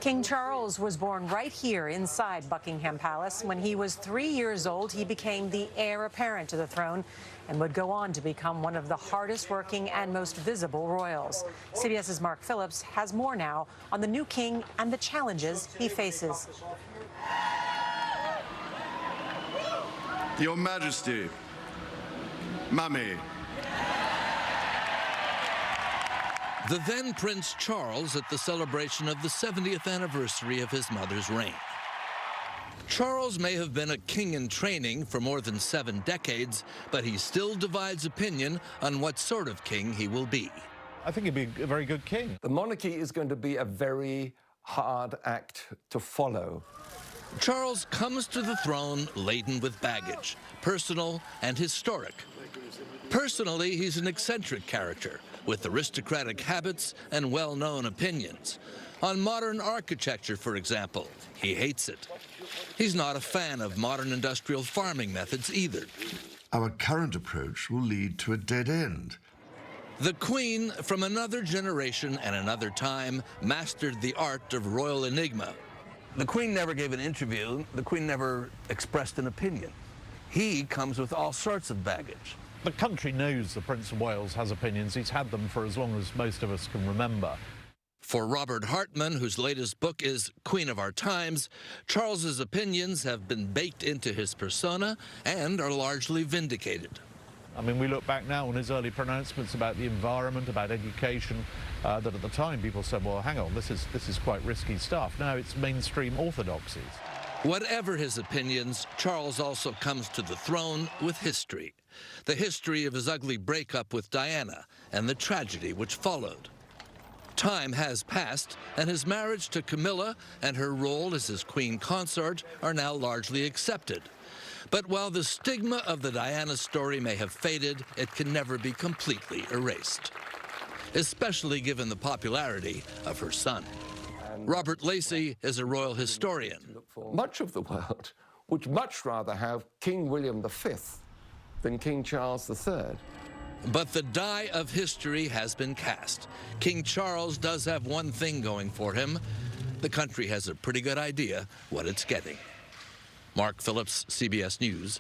King Charles was born right here inside Buckingham Palace. When he was 3 years old, he became the heir apparent to the throne and would go on to become one of the hardest working and most visible royals. CBS's Mark Phillips has more now on the new king and the challenges he faces. Your Majesty, Mummy. The then Prince Charles at the celebration of the 70th anniversary of his mother's reign. Charles may have been a king in training for more than 7 decades, but he still divides opinion on what sort of king he will be. I think he'd be a very good king. The monarchy is going to be a very hard act to follow. Charles comes to the throne laden with baggage, personal and historic. Personally, he's an eccentric character with aristocratic habits and well-known opinions. On modern architecture, for example, he hates it. He's not a fan of modern industrial farming methods either. Our current approach will lead to a dead end. The Queen, from another generation and another time, mastered the art of royal enigma. The Queen never gave an interview. The Queen never expressed an opinion. He comes with all sorts of baggage. The country knows the Prince of Wales has opinions. He's had them for as long as most of us can remember. For Robert Hartman, whose latest book is Queen of Our Times, Charles's opinions have been baked into his persona and are largely vindicated. I mean, we look back now on his early pronouncements about the environment, about education, that at the time people said, well, hang on, this is quite risky stuff. Now it's mainstream orthodoxies. Whatever his opinions, Charles also comes to the throne with history. The history of his ugly breakup with Diana and the tragedy which followed. Time has passed, and his marriage to Camilla and her role as his queen consort are now largely accepted. But while the stigma of the Diana story may have faded, it can never be completely erased, especially given the popularity of her son. Robert Lacey is a royal historian. Much of the world would much rather have King William V than King Charles III. But the die of history has been cast. King Charles does have one thing going for him. The country has a pretty good idea what it's getting. Mark Phillips, CBS News,